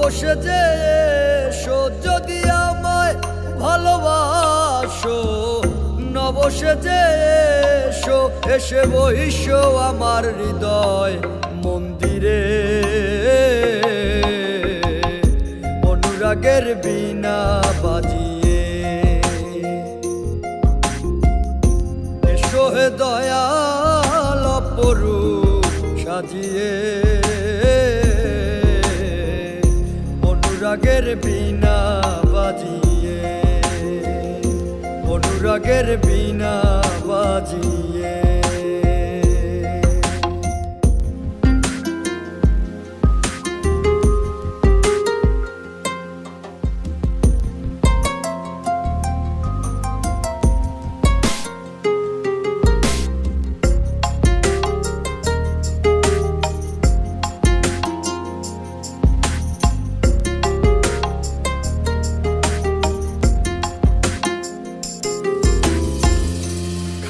বসে যে এসো যদি আমায় ভালোবাসো, নবসে যে এসো, এসে বইসো আমার হৃদয় মন্দিরে। অনুরাগের বীণা বাজিয়ে এসো হে দয়াল অপরূপ সাজিয়ে। অনুরাগের বীণা বাজিয়ে, অনুরাগের বীণা বাজিয়ে।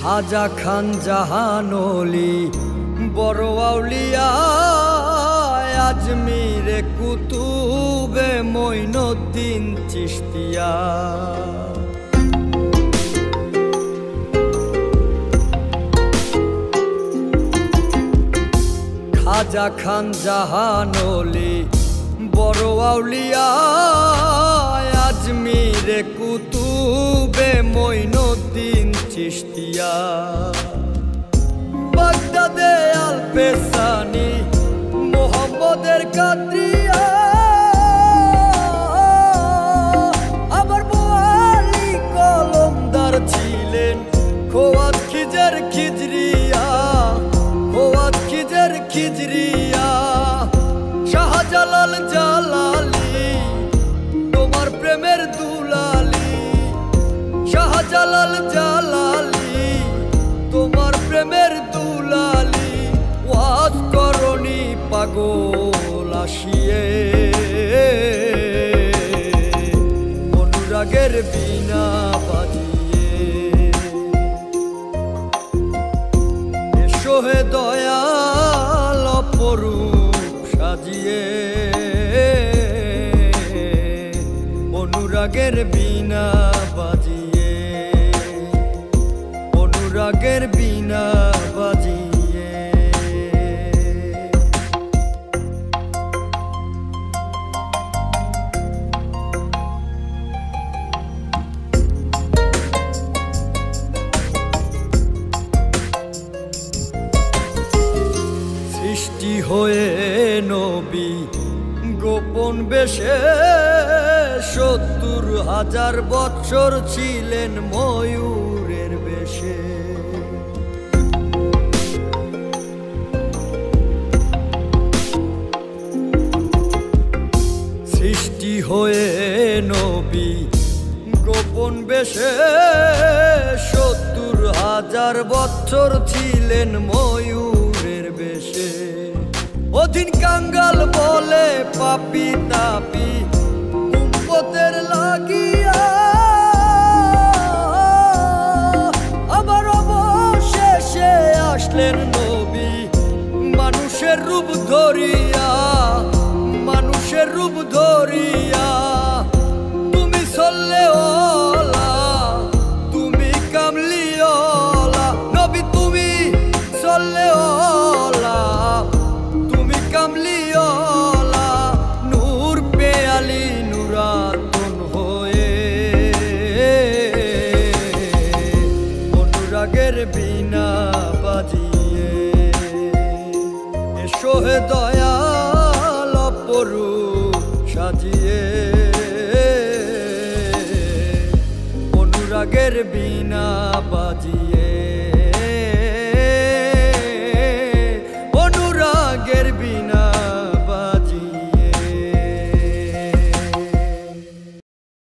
খাজা খান জাহানলি বড় আউলিয়া, আজমিরে কুতুবে মঈনুদ্দিন চিশতিয়া। খাজা খান জাহানলি বড় আউলিয়া, আজমিরে কুতুবে মঈনুদ্দিন চিশতিয়া। বাগদাদে আল পেসানি মোহাম্মদের কাদরিয়া, আবার বোয়ালি কলমদার ছিলেন খোয়াত খিজর খিজরিয়া, খোয়াত খিজর খিজরিয়া। শাহজালাল জালালি তোমার প্রেমের দুলালি, শাহজালাল জালালি তোমার প্রেমের দুলালি। ওয়াজ করনি পাগল আসিয়ে, অনুরাগের বীণা বাজিয়ে এসো হে দয়াল অপরূপ সাজিয়ে। অনুরাগের বীণা বাজিয়ে, অনুরাগের বীণা বাজিয়ে। সৃষ্টি হয়ে নবী গোপন বেশে ৭০,০০০ বৎসর ছিলেন ময়ূরের বেশে। সৃষ্টি হয়ে নবী গোপন বেশে ৭০,০০০ বৎসর ছিলেন ময়ূরের বেশে। অধীন কাঙ্গাল বলে পাপি তাপি উম্মতের লাগিয়া, আবার অবশেষে আসলেন নবী মানুষের রূপ ধরিয়া, মানুষের রূপ ধরিয়া। তুমি সল্লে ওলা, তুমি কামলি ওলা, নবী তুমি সল্লে ওলা, তুমি কামলি ওলা। নূর পেয়ালি নুরাতুন হয়ে, অনুরাগের বীণা বাজিয়ে এসো হে দয়াল অপরূপ সাজিয়ে। অনুরাগের বীণা বাজিয়ে।